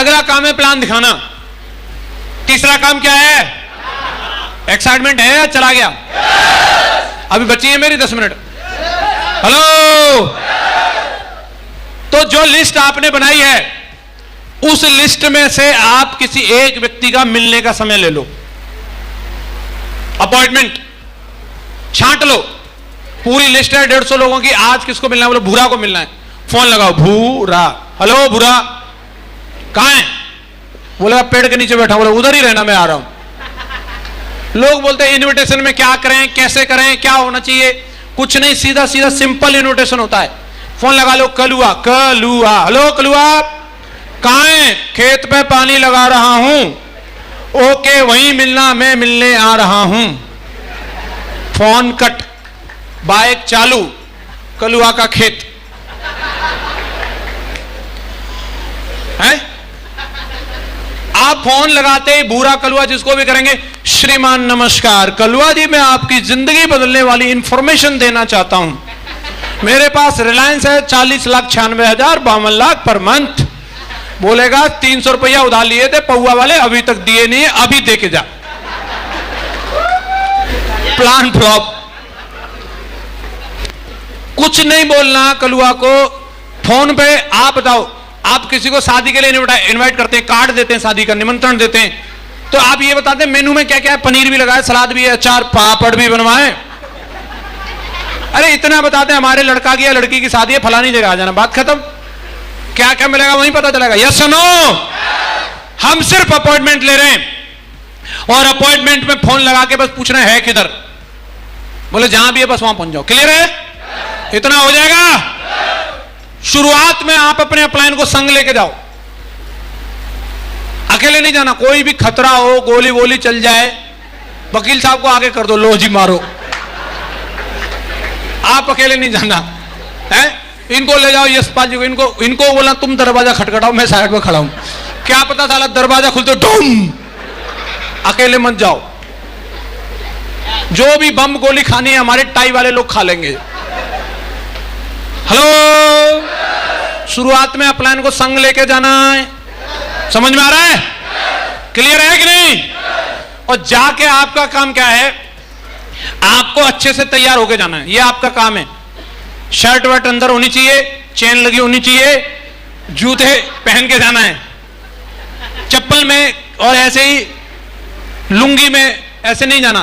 अगला काम है प्लान दिखाना। तीसरा काम क्या है? एक्साइटमेंट है या चला गया? अभी बची है मेरी 10 मिनट। हेलो। तो जो लिस्ट आपने बनाई है उस लिस्ट में से आप किसी एक व्यक्ति का मिलने का समय ले लो, अपॉइंटमेंट छांट लो। पूरी लिस्ट है 150 लोगों की, आज किसको मिलना है? बोलो भूरा को मिलना है। फोन लगाओ, भूरा। हेलो भूरा, कहां है? बोलेगा पेड़ के नीचे बैठा। बोले उधर ही रहना, मैं आ रहा हूं। लोग बोलते हैं इनविटेशन में क्या करें, कैसे करें, क्या होना चाहिए? कुछ नहीं, सीधा सीधा सिंपल इनविटेशन होता है। फोन लगा लो, कलुआ कलुआ। हेलो कलुआ, कहां है? खेत पे पानी लगा रहा हूं। ओके, वहीं मिलना, मैं मिलने आ रहा हूं। फोन कट, बाइक चालू, कलुआ का खेत है। आप फोन लगाते ही भूरा कलुआ जिसको भी करेंगे, श्रीमान नमस्कार, कलुआ जी मैं आपकी जिंदगी बदलने वाली इंफॉर्मेशन देना चाहता हूं। मेरे पास रिलायंस है, 40,96,52 पर मंथ। बोलेगा 300 रुपया उधार लिए थे पौआ वाले, अभी तक दिए नहीं है, अभी दे के जा। Plan flop. कुछ नहीं बोलना कलुआ को। फोन पे आप बताओ, आप किसी को शादी के लिए इनवाइट करते हैं, कार्ड देते हैं, शादी का निमंत्रण देते हैं, तो आप ये बताते हैं मेनू में क्या क्या है? पनीर भी लगाए, सलाद भी है, अचार पापड़ भी बनवाए। अरे इतना बताते हैं हमारे लड़का की या लड़की की शादी है, फलानी जगह आ जाना, बात खत्म। क्या क्या मिलेगा वहीं पता चलेगा। Yes no? हम सिर्फ अपॉइंटमेंट ले रहे हैं और अपॉइंटमेंट में फोन लगा के बस पूछना है किधर। बोले जहां भी है बस वहां पहुंच जाओ। क्लियर है? इतना हो जाएगा। शुरुआत में आप अपने अपलाइन को संग लेके जाओ, अकेले नहीं जाना। कोई भी खतरा हो, गोली वोली चल जाए, वकील साहब को आगे कर दो, लो जी मारो। आप अकेले नहीं जाना है। इनको ले जाओ यशपाल जी को, इनको बोला तुम दरवाजा खटखटाओ, मैं साइड में खड़ा हूं। क्या पता साला दरवाजा खुलते डूम, अकेले मत जाओ। जो भी बम गोली खानी है हमारे टाई वाले लोग खा लेंगे। हेलो। शुरुआत में अपलाइन को संग लेके जाना है। समझ में आ रहा है? क्लियर है कि नहीं? और जाके आपका काम क्या है? आपको अच्छे से तैयार होके जाना है, ये आपका काम है। शर्ट वर्ट अंदर होनी चाहिए, चेन लगी होनी चाहिए, जूते पहन के जाना है। चप्पल में और ऐसे ही लुंगी में ऐसे नहीं जाना।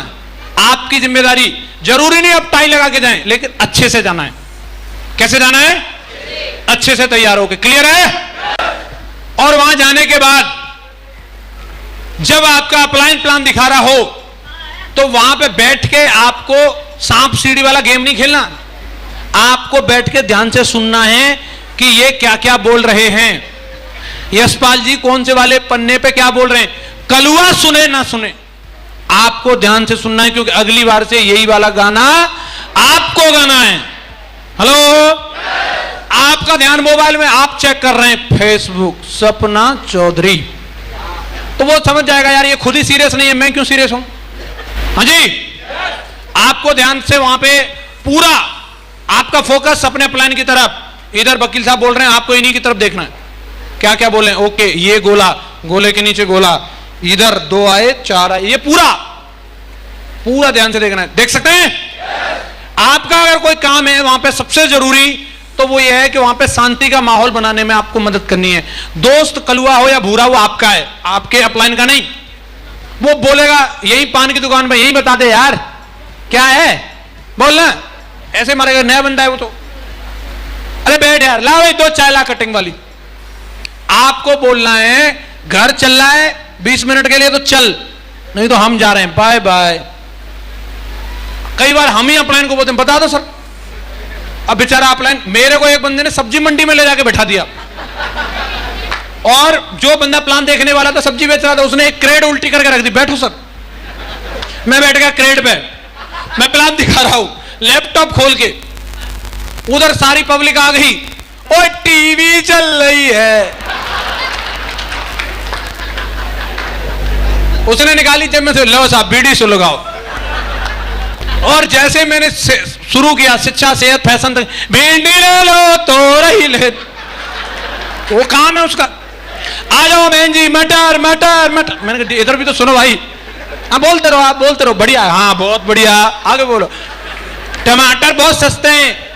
आपकी जिम्मेदारी, जरूरी नहीं आप टाई लगा के जाएं, लेकिन अच्छे से जाना है। कैसे जाना है? अच्छे से तैयार होके। क्लियर है? और वहां जाने के बाद जब आपका अपलाइन प्लान दिखा रहा हो तो वहां पे बैठ के आपको सांप सीढ़ी वाला गेम नहीं खेलना। आपको बैठ के ध्यान से सुनना है कि ये क्या क्या बोल रहे हैं। यशपाल जी कौन से वाले पन्ने पे क्या बोल रहे हैं। कलुआ सुने ना सुने, आपको ध्यान से सुनना है, क्योंकि अगली बार से यही वाला गाना आपको गाना है। हेलो। आपका ध्यान मोबाइल में, आप चेक कर रहे हैं फेसबुक, सपना चौधरी, तो वो समझ जाएगा यार ये खुद ही सीरियस नहीं है, मैं क्यों सीरियस हूं। हाँ जी। आपको ध्यान से वहां पे पूरा आपका फोकस अपने प्लान की तरफ। इधर वकील साहब बोल रहे हैं, आपको इन्हीं की तरफ देखना है, क्या क्या बोल रहे हैं। ओके, ये गोला, गोले के नीचे गोला, इधर 2 आए 4 आए, ये पूरा पूरा ध्यान से देखना है। देख सकते हैं? आपका अगर कोई काम है वहां पे सबसे जरूरी तो वो ये है कि वहां पे शांति का माहौल बनाने में आपको मदद करनी है। दोस्त कलुआ हो या भूरा, वो आपका है, आपके अपलाइन का नहीं। वो बोलेगा यही पान की दुकान पे, यही बता दे यार क्या है, बोलना ऐसे मारेगा, नया बंदा है वो तो। अरे बैठ यार, ला भाई 2 चाय ला कटिंग वाली। आपको बोलना है घर चल रहा है 20 मिनट के लिए तो चल, नहीं तो हम जा रहे हैं, बाय बाय। कई बार हम ही अपलाइन को बोलते हैं बता दो सर। अब बेचारा अपलाइन, मेरे को एक बंदे ने सब्जी मंडी में ले जाके बैठा दिया, और जो बंदा प्लान देखने वाला था, सब्जी बेच रहा था, उसने एक क्रेड उल्टी करके रख दी। बैठो सर। मैं बैठ गया क्रेड पे, मैं प्लान दिखा रहा हूं, लैपटॉप खोल के। उधर सारी पब्लिक आ गई, ओए टीवी चल रही है। उसने निकाली जेब में से, लो साहब बीड़ी से लगाओ। और जैसे मैंने शुरू किया शिक्षा सेहत फैशन तक, भिंडी ले लो तो रही ले, वो काम है उसका। आ जाओ बहन जी, मटर मटर मटर। मैंने कहा इधर भी तो सुनो भाई। हाँ बोलते रहो, आप बोलते रहो। बढ़िया, हाँ बहुत बढ़िया, आगे बोलो। टमाटर बहुत सस्ते हैं।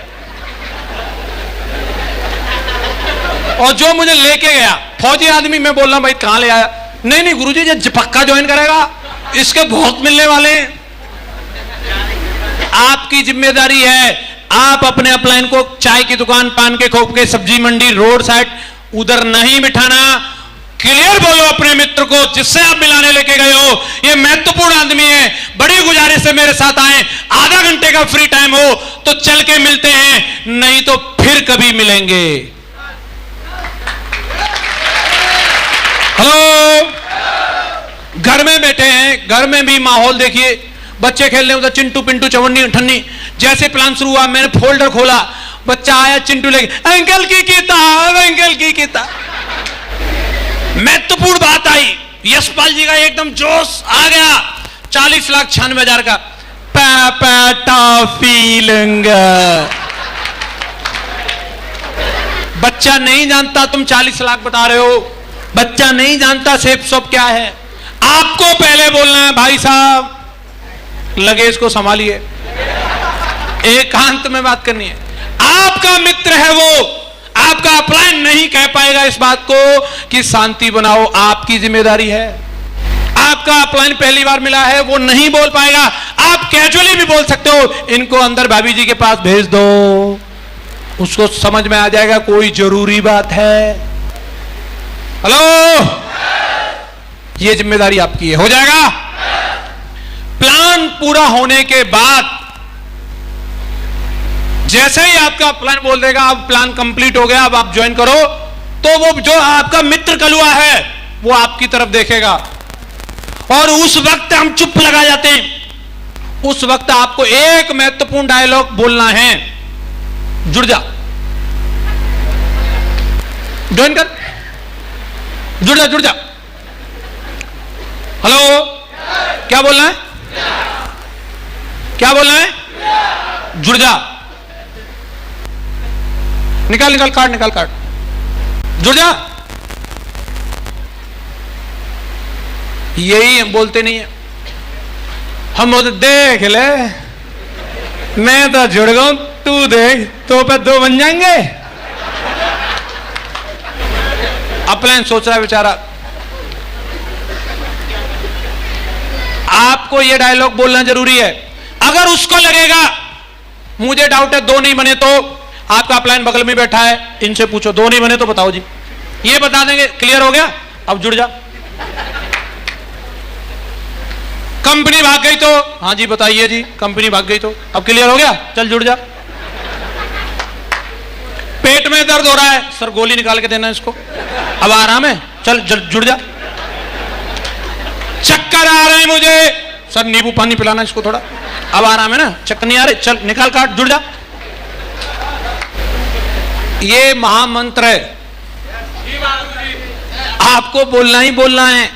और जो मुझे लेके गया फौजी आदमी, मैं बोल रहा हूं भाई कहां ले आया? नहीं नहीं गुरुजी ये पक्का ज्वाइन करेगा, इसके बहुत मिलने वाले हैं। आपकी जिम्मेदारी है, आप अपने अपलाइन को चाय की दुकान, पान के खोप के, सब्जी मंडी, रोड साइड उधर नहीं बिठाना। क्लियर बोलो अपने मित्र को जिससे आप मिलाने लेके गए हो, ये महत्वपूर्ण आदमी है, बड़ी गुजारिश है मेरे साथ आए, आधा घंटे का फ्री टाइम हो तो चल के मिलते हैं, नहीं तो फिर कभी मिलेंगे। हेलो, घर में बैठे हैं, घर में भी माहौल देखिए, बच्चे खेल रहे उधर चिंटू पिंटू चवन्नी ठन्नी। जैसे प्लान शुरू हुआ मैंने फोल्डर खोला, बच्चा आया चिंटू लेके, अंकल की किताब, अंकल की किताब। महत्वपूर्ण बात आई, यशपाल जी का एकदम जोश आ गया। 40,96,000 का पापा टॉफी लूंगा। बच्चा नहीं जानता तुम 40 लाख बता रहे हो, बच्चा नहीं जानता सेफ शॉप क्या है। आपको पहले बोलना है भाई साहब लगेज को संभालिए, एकांत में बात करनी है। आपका मित्र है वो, आपका अपलाइन नहीं कह पाएगा इस बात को कि शांति बनाओ, आपकी जिम्मेदारी है। आपका अपलाइन पहली बार मिला है, वो नहीं बोल पाएगा, आप कैजुअली भी बोल सकते हो, इनको अंदर भाभी जी के पास भेज दो, उसको समझ में आ जाएगा कोई जरूरी बात है। हेलो, ये जिम्मेदारी आपकी है, हो जाएगा। प्लान पूरा होने के बाद जैसे ही आपका प्लान बोल देगा अब प्लान कंप्लीट हो गया, अब आप ज्वाइन करो, तो वो जो आपका मित्र कलुआ है वो आपकी तरफ देखेगा और उस वक्त हम चुप लगा जाते हैं। उस वक्त आपको एक महत्वपूर्ण डायलॉग बोलना है, जुड़ जा, ज्वाइन कर, जुड़ जा, जुड़ जा। हेलो, क्या बोलना है? क्या बोलना है? जुड़ जा। निकाल निकाल कार्ड, निकाल कार्ड, जुड़ जा। यही हम बोलते नहीं है, हम बोलते देख ले मैं तो जुड़ गया, तू देख तो पे दो बन जाएंगे। अपलाइन सोच रहा है बेचारा। आपको यह डायलॉग बोलना जरूरी है। अगर उसको लगेगा मुझे डाउट है दो नहीं बने, तो आपका अपलाइन बगल में बैठा है, इनसे पूछो दो नहीं बने तो बताओ जी, ये बता देंगे। क्लियर हो गया? अब जुड़ जा। कंपनी भाग गई तो हाँ जी बताइए जी, कंपनी भाग गई तो अब क्लियर हो गया, चल जुड़ जा। पेट में दर्द हो रहा है, सर गोली निकाल के देना इसको, अब आराम है, चल जुड़ जा। चक्कर आ रहे हैं मुझे, सर नींबू पानी पिलाना इसको थोड़ा, अब आराम है ना, चक्कर नहीं आ रहे, चल निकाल काट, जुड़ जा। ये महामंत्र है, आपको बोलना ही बोलना है।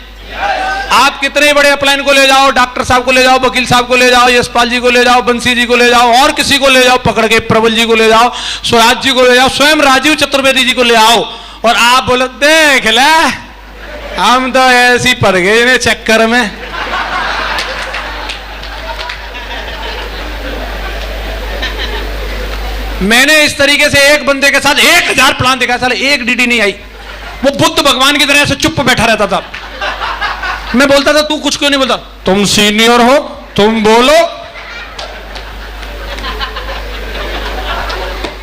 आप कितने बड़े अपलाइन को ले जाओ, डॉक्टर साहब को ले जाओ, वकील साहब को ले जाओ, यशपाल जी को ले जाओ, बंसी जी को ले जाओ, और किसी को ले जाओ पकड़ के, प्रबल जी को ले जाओ, स्वराज जी को ले जाओ, स्वयं राजीव चतुर्वेदी जी को ले आओ, और आप बोलो देख ले हम तो ऐसी पड़ गए इन्हें चक्कर में। मैंने इस तरीके से एक बंदे के साथ 1000 प्लान देखा, साले एक डीडी नहीं आई। वो बुद्ध भगवान की तरह से चुप बैठा रहता था। मैं बोलता था तू कुछ क्यों नहीं बोलता? तुम सीनियर हो, तुम बोलो।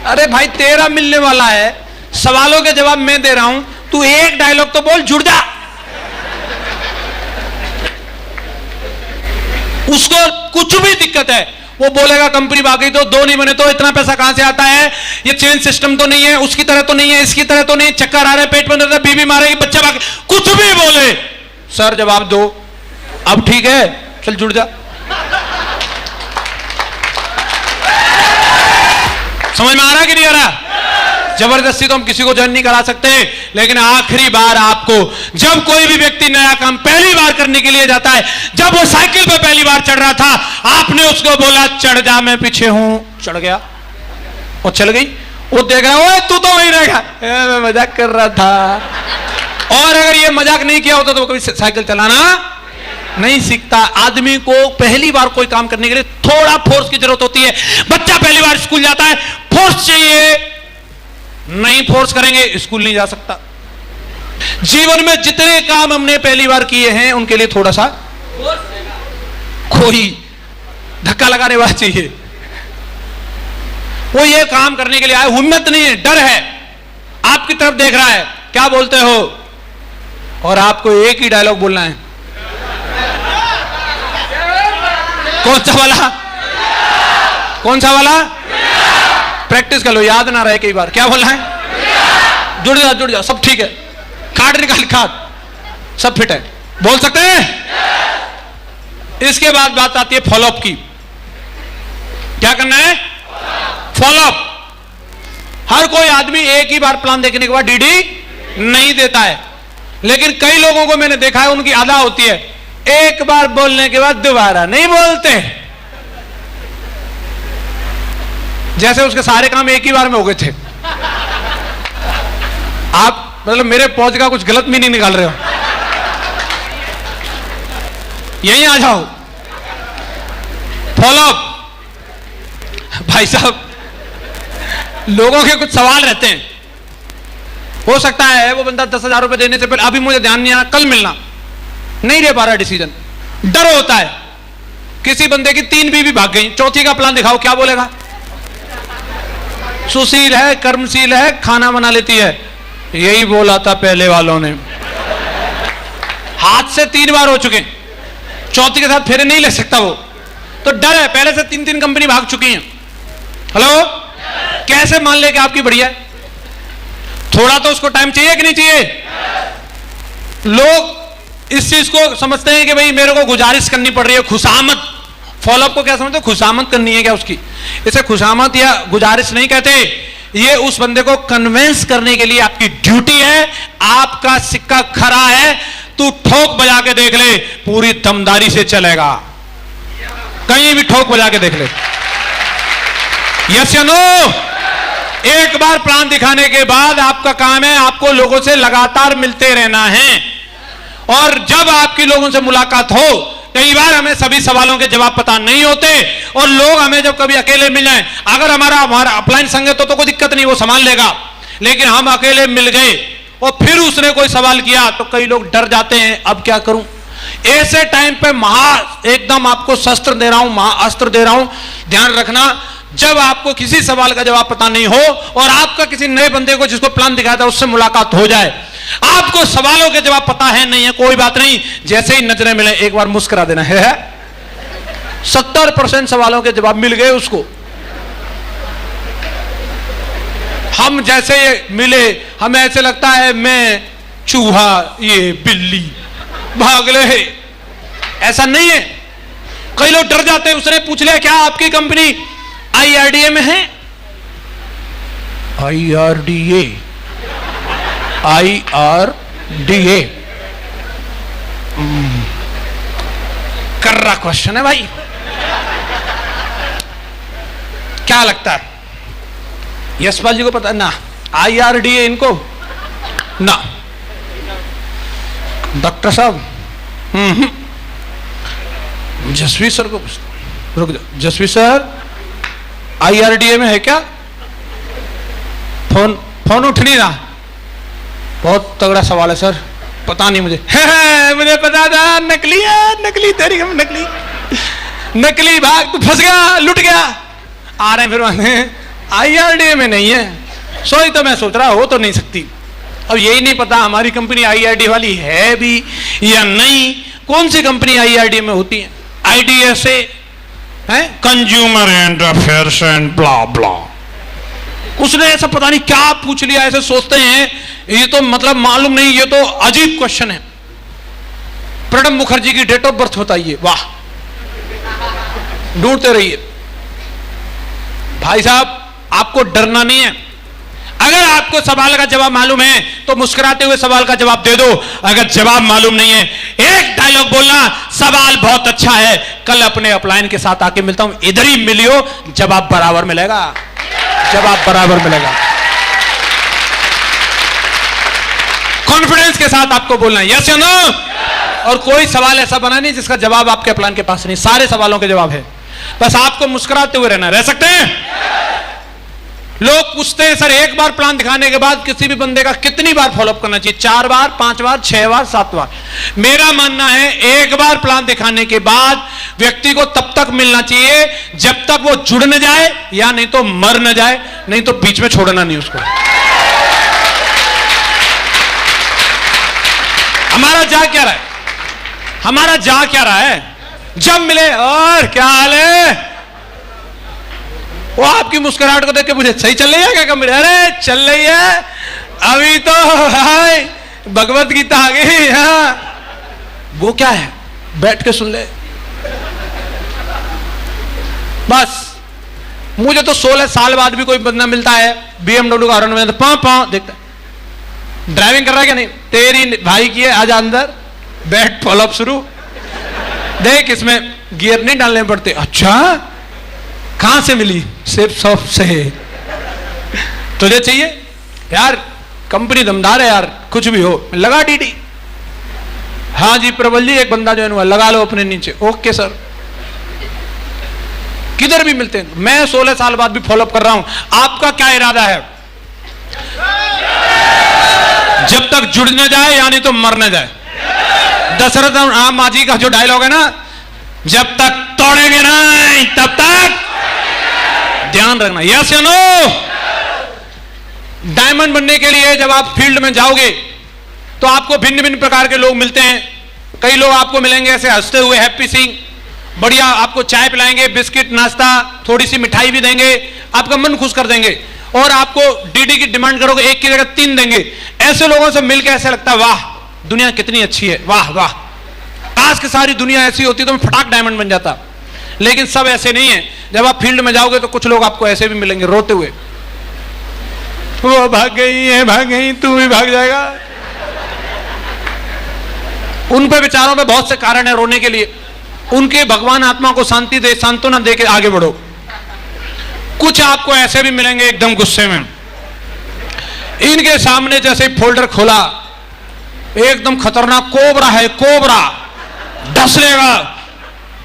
अरे भाई तेरा मिलने वाला है, सवालों के जवाब मैं दे रहा हूं, तू एक डायलॉग तो बोल, जुड़ जा। उसको कुछ भी दिक्कत है वो बोलेगा कंपनी भाग गई तो दो नहीं बने तो इतना पैसा कहां से आता है, ये चेन सिस्टम तो नहीं है, उसकी तरह तो नहीं है, इसकी तरह तो नहीं, चक्कर आ रहे हैं, पेट में दर्द है, बीबी मारेगी, बच्चा भाग, कुछ भी बोले सर जवाब दो। अब ठीक है चल जुड़ जा। समझ में आ रहा है कि नहीं आ रहा? जबरदस्ती तो हम किसी को ज्वाइन नहीं करा सकते, लेकिन आखिरी बार आपको जब कोई भी व्यक्ति नया काम पहली बार करने के लिए जाता है, जब वो साइकिल पे पहली बार चढ़ रहा था आपने उसको बोला चढ़ जा, मैं पीछे हूं, चढ़ गया और चल गई। वो देख रहा है तू तो वहीं रहेगा, मैं मजाक कर रहा था। और अगर ये मजाक नहीं किया होता तो कभी साइकिल चलाना नहीं सीखता। आदमी को पहली बार कोई काम करने के लिए थोड़ा फोर्स की जरूरत होती है। बच्चा पहली बार स्कूल जाता है, फोर्स चाहिए, नहीं फोर्स करेंगे स्कूल नहीं जा सकता। जीवन में जितने काम हमने पहली बार किए हैं उनके लिए थोड़ा सा कोई धक्का लगाने वाला चाहिए। वो ये काम करने के लिए आए, हिम्मत नहीं है, डर है, आपकी तरफ देख रहा है, क्या बोलते हो, और आपको एक ही डायलॉग बोलना है। कौन सा वाला? कौन सा वाला? प्रैक्टिस कर लो, याद ना रहे कई बार। क्या बोलना है? जुड़ जा, सब ठीक है, कार्ड निकाल, कार्ड सब फिट है, बोल सकते हैं। इसके बाद बात आती है फॉलोअप की। क्या करना है? फॉलोअप। हर कोई आदमी एक ही बार प्लान देखने के बाद डीडी नहीं देता है, लेकिन कई लोगों को मैंने देखा है उनकी आदत होती है एक बार बोलने के बाद दोबारा नहीं बोलते, जैसे उसके सारे काम एक ही बार में हो गए थे। आप मतलब मेरे पहुंच का कुछ गलत भी नहीं निकाल रहे हो, यहीं आ जाओ। फॉलोअप। भाई साहब, लोगों के कुछ सवाल रहते हैं, हो सकता है वो बंदा 10,000 रुपए देने से पहले अभी मुझे ध्यान नहीं आया, कल मिलना, नहीं ले पा रहा डिसीजन, डर होता है। किसी बंदे की 3 बीवी भाग गई, चौथी का प्लान दिखाओ, क्या बोलेगा? सुशील है, कर्मशील है, खाना बना लेती है, यही बोला था पहले वालों ने। हाथ से 3 बार हो चुके, चौथी के साथ फेरे नहीं ले सकता वो, तो डर है, पहले से 3 कंपनी भाग चुकी हैं। हेलो, कैसे मान ले कि आपकी बढ़िया है? थोड़ा तो उसको टाइम चाहिए कि नहीं चाहिए? लोग इस चीज को समझते हैं कि भाई मेरे को गुजारिश करनी पड़ रही है, खुशामद। फॉलोअप को क्या समझते हो? खुशामद करनी है क्या उसकी? इसे खुशामद या गुजारिश नहीं कहते, ये उस बंदे को कन्विंस करने के लिए आपकी ड्यूटी है। आपका सिक्का खरा है, तू ठोक बजा के देख ले, पूरी दमदारी से चलेगा, कहीं भी ठोक बजा के देख ले। यस या नो? एक बार प्लान दिखाने के बाद आपका काम है आपको लोगों से लगातार मिलते रहना है, और जब आपकी लोगों से मुलाकात हो, कई बार हमें सभी सवालों के जवाब पता नहीं होते, और लोग हमें जब कभी अकेले मिल जाएं, अगर हमारा अपलाइन संग है तो कोई दिक्कत नहीं, वो संभाल लेगा, लेकिन हम अकेले मिल गए और फिर उसने कोई सवाल किया तो कई लोग डर जाते हैं, अब क्या करूं। ऐसे टाइम पे एकदम आपको शस्त्र दे रहा हूं, महाअस्त्र दे रहा हूं, ध्यान रखना। जब आपको किसी सवाल का जवाब पता नहीं हो और आपका किसी नए बंदे को जिसको प्लान दिखाया था उससे मुलाकात हो जाए, आपको सवालों के जवाब पता है नहीं है, कोई बात नहीं, जैसे ही नजरें मिले एक बार मुस्कुरा देना है। 70% सवालों के जवाब मिल गए उसको। हम जैसे मिले हमें ऐसे लगता है मैं चूहा, ये बिल्ली, भाग ले। ऐसा नहीं है, कई लोग डर जाते हैं। उसने पूछ लिया क्या आपकी कंपनी IRDA में है? IRDA कर्रा क्वेश्चन है भाई, क्या लगता है? यशपाल जी को पता ना? IRDA इनको ना। डॉक्टर साहब, जसवी सर को पूछता, रुक जाओ, जसवी सर IRDA में है क्या? फोन उठ नहीं रहा, बहुत तगड़ा सवाल है सर, पता नहीं मुझे। मुझे पता था, नकली है, नकली तेरी हम नकली, नकली भाग, तू फंस गया, लुट गया। आ रहे फिर IRDA में नहीं है, सोई तो मैं सोच रहा हो तो नहीं सकती। अब यही नहीं पता हमारी कंपनी IRDA वाली है भी या नहीं। कौन सी कंपनी IRDA में होती है? IDSA है, consumer and affairs and blah blah. उसने ऐसा पता नहीं क्या पूछ लिया, ऐसे सोचते हैं ये तो मतलब मालूम नहीं, ये तो अजीब क्वेश्चन है। प्रणब मुखर्जी की डेट ऑफ बर्थ बताइए, वाह, ढूंढते रहिए। भाई साहब, आपको डरना नहीं है। अगर आपको सवाल का जवाब मालूम है तो मुस्कुराते हुए सवाल का जवाब दे दो, अगर जवाब मालूम नहीं है एक डायलॉग बोलना, सवाल बहुत अच्छा है, कल अपने अपलाइन के साथ आके मिलता हूं, इधर ही मिलियो, जवाब बराबर मिलेगा, जवाब बराबर मिलेगा। कॉन्फिडेंस के साथ आपको बोलना है, यस या नो। और कोई सवाल ऐसा बना नहीं जिसका जवाब आपके प्लान के पास नहीं, सारे सवालों के जवाब है, बस आपको मुस्कुराते हुए रहना। रह सकते हैं? लोग पूछते हैं सर एक बार प्लान दिखाने के बाद किसी भी बंदे का कितनी बार फॉलोअप करना चाहिए? 4 बार, 5 बार, 6 बार, 7 बार? मेरा मानना है एक बार प्लान दिखाने के बाद व्यक्ति को तब तक मिलना चाहिए जब तक वो जुड़ न जाए, या नहीं तो मर न जाए, नहीं तो बीच में छोड़ना नहीं उसको। हमारा जा क्या रहा है? हमारा जा क्या रहा है? जब मिले और क्या हाल है, वो आपकी मुस्कुराहट को देख के मुझे सही चल रही है क्या कंपनी? अरे चल रही है, अभी तो हाय भगवत गीता आ गई। हाँ वो क्या है, बैठ के सुन ले बस। मुझे तो 16 साल बाद भी कोई बंदा मिलता है BMW का हॉर्न में पाँव पाँव देखता है, ड्राइविंग कर रहा है क्या? नहीं, तेरी भाई की है, आजा अंदर बैठ, फॉलोअप शुरू, देख इसमें गियर नहीं डालने पड़ते। अच्छा कहां से मिली? सिर्फ शॉप से। तुझे चाहिए यार, कंपनी दमदार है यार, कुछ भी हो लगा डीडी। हाँ जी प्रबल जी, एक बंदा जो है लगा लो अपने नीचे। Okay sir. किधर भी मिलते हैं। मैं 16 साल बाद भी फॉलोअप कर रहा हूं। आपका क्या इरादा है? जब तक जुड़ न जाए यानी तो मर न जाए। दशरथ राम माजी का जो डायलॉग है ना, जब तक तोड़ेंगे नहीं तब तक ध्यान रखना, यस या नो। डायमंड बनने के लिए जब आप फील्ड में जाओगे तो आपको भिन्न भिन्न प्रकार के लोग मिलते हैं। कई लोग आपको मिलेंगे ऐसे हंसते हुए, हैप्पी सिंह, बढ़िया आपको चाय पिलाएंगे, बिस्किट नाश्ता, थोड़ी सी मिठाई भी देंगे, आपका मन खुश कर देंगे, और आपको डीडी की डिमांड करोगे 1 की जगह 3 देंगे। ऐसे लोगों से मिलकर ऐसा लगता है वाह दुनिया कितनी अच्छी है, वाह वाह, काश की सारी दुनिया ऐसी होती तो मैं फटाक डायमंड बन जाता। लेकिन सब ऐसे नहीं है। जब आप फील्ड में जाओगे तो कुछ लोग आपको ऐसे भी मिलेंगे रोते हुए, वो भाग गई है, भाग गई, तू भी भाग जाएगा। उन पे विचारों पे बहुत से कारण है रोने के लिए। उनके भगवान आत्मा को शांति दे, सांत्वना दे के आगे बढ़ो। कुछ आपको ऐसे भी मिलेंगे एकदम गुस्से में, इनके सामने जैसे फोल्डर खोला, एकदम खतरनाक कोबरा है, कोबरा डस लेगा।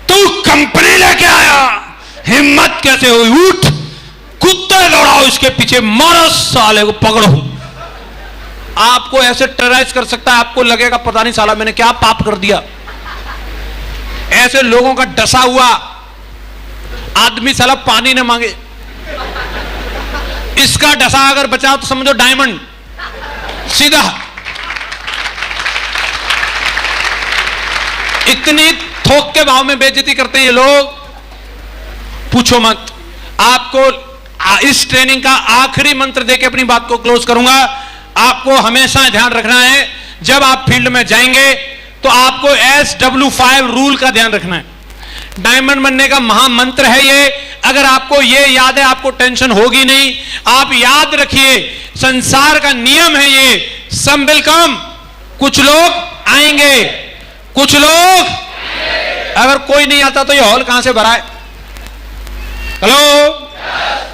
तू कंपनी लेके आया, हिम्मत कैसे हुई? उठ, कुत्ते दौड़ाओ इसके पीछे, मारो साले को, पकड़ो। आपको ऐसे टेरराइज कर सकता है, आपको लगेगा पता नहीं साला मैंने क्या पाप कर दिया। ऐसे लोगों का डसा हुआ आदमी साला पानी न मांगे, इसका डसा अगर बचा तो समझो डायमंड सीधा। इतनी थोक के भाव में बेइज्जती करते हैं ये लोग, पूछो मत। आपको इस ट्रेनिंग का आखिरी मंत्र देके अपनी बात को क्लोज करूंगा। आपको हमेशा ध्यान रखना है जब आप फील्ड में जाएंगे तो आपको SW5 रूल का ध्यान रखना है। डायमंड बनने का महामंत्र है ये। अगर आपको ये याद है आपको टेंशन होगी नहीं। आप याद रखिए संसार का नियम है ये, सम विल कम। कुछ लोग आएंगे, कुछ लोग, अगर कोई नहीं आता तो ये हॉल कहां से भरा है? हेलो,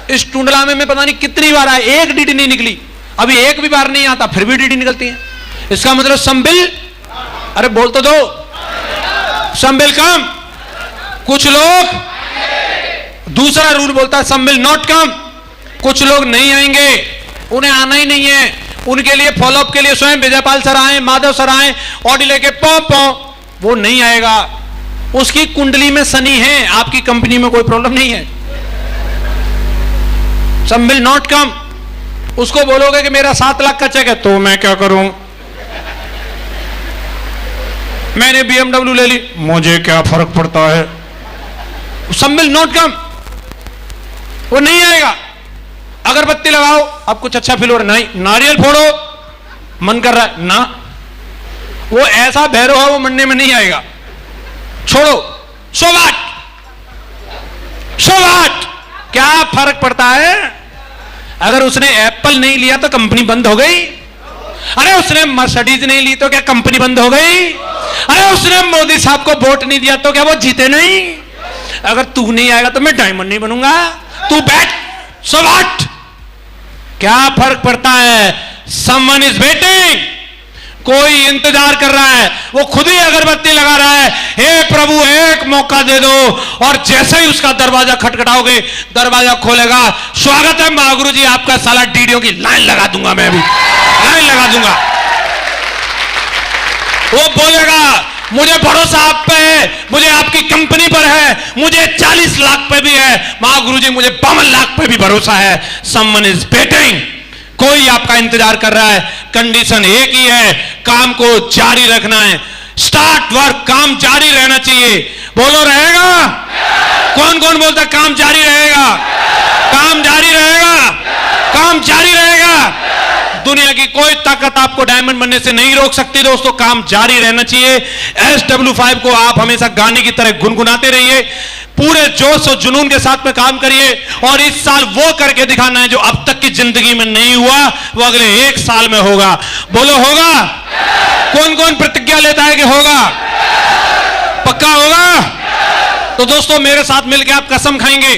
इस टुंडला में मैं पता नहीं कितनी बार आया, एक डीडी नहीं निकली। अभी एक भी बार नहीं आता फिर भी डीडी निकलती है। इसका मतलब सम विल, अरे बोल तो दो, सम विल कम। कुछ लोग, दूसरा रूल बोलता है सम विल नॉट कम। कुछ लोग नहीं आएंगे, उन्हें आना ही नहीं है। उनके लिए फॉलोअप के लिए स्वयं विजयपाल सर आए, माधव सर आए, ऑडी लेके पौ पौ, वो नहीं आएगा। उसकी कुंडली में शनि है, आपकी कंपनी में कोई प्रॉब्लम नहीं है। सम विल नॉट कम। उसको बोलोगे कि मेरा 7 लाख का चेक है, तो मैं क्या करूं, मैंने BMW ले ली, मुझे क्या फर्क पड़ता है। सम विल नॉट कम, वो नहीं आएगा। अगरबत्ती लगाओ, अब कुछ अच्छा फील हो रहा है, नहीं। नारियल फोड़ो, मन कर रहा है ना, वो ऐसा भैरव है वो मरने में नहीं आएगा। छोड़ो, सो वाट, क्या फर्क पड़ता है। अगर उसने एप्पल नहीं लिया तो कंपनी बंद हो गई। अरे उसने मर्सिडीज नहीं ली तो क्या कंपनी बंद हो गई। अरे उसने मोदी साहब को वोट नहीं दिया तो क्या वो जीते नहीं। अगर तू नहीं आएगा तो मैं डायमंड नहीं बनूंगा। तू बैठ, सो व्हाट, क्या फर्क पड़ता है। समवन इज वेटिंग कोई इंतजार कर रहा है, वो खुद ही अगरबत्ती लगा रहा है, हे प्रभु एक मौका दे दो। और जैसे ही उसका दरवाजा खटखटाओगे, दरवाजा खोलेगा, स्वागत है महागुरु जी आपका, साला डीडीओ की लाइन लगा दूंगा, मैं अभी लाइन लगा दूंगा। वो बोलेगा मुझे भरोसा आप पे है, मुझे आपकी कंपनी पर है, मुझे 40 लाख पे भी है, महागुरु जी मुझे 52 लाख पे भी भरोसा है। समवन इज वेटिंग, कोई आपका इंतजार कर रहा है। कंडीशन एक ही है, काम को जारी रखना है। स्टार्ट वर्क, काम जारी रहना चाहिए। बोलो रहेगा? कौन कौन बोलता काम जारी रहेगा? काम जारी रहेगा, काम जारी रहेगा। दुनिया की कोई ताकत आपको डायमंड बनने से नहीं रोक सकती दोस्तों, काम जारी रहना चाहिए। SW5 को आप हमेशा गाने की तरह गुनगुनाते रहिए, पूरे जोश और जुनून के साथ में काम करिए, और इस साल वो करके दिखाना है जो अब तक की जिंदगी में नहीं हुआ, वो अगले 1 साल में होगा। बोलो होगा? कौन कौन प्रतिज्ञा लेता है कि होगा? पक्का होगा? तो दोस्तों मेरे साथ मिलकर आप कसम खाएंगे,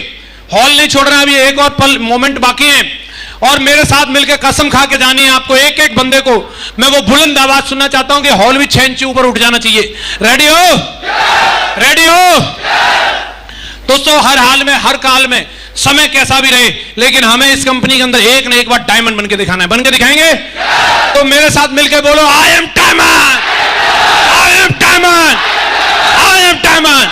हॉल नहीं छोड़ रहे हैं, अभी एक और पल मोमेंट बाकी है, और मेरे साथ मिलकर कसम खा के जानी है आपको। एक एक बंदे को मैं वो बुलंद आवाज सुनना चाहता हूं कि हॉल भी 6 इंच ऊपर उठ जाना चाहिए। रेडी हो? रेडी हो? दोस्तों हर हाल में, हर काल में, समय कैसा भी रहे, लेकिन हमें इस कंपनी के अंदर एक ना एक बार डायमंड बनके दिखाना है। बनके दिखाएंगे? तो मेरे साथ मिलकर बोलो, I am diamond, I am diamond, I am diamond.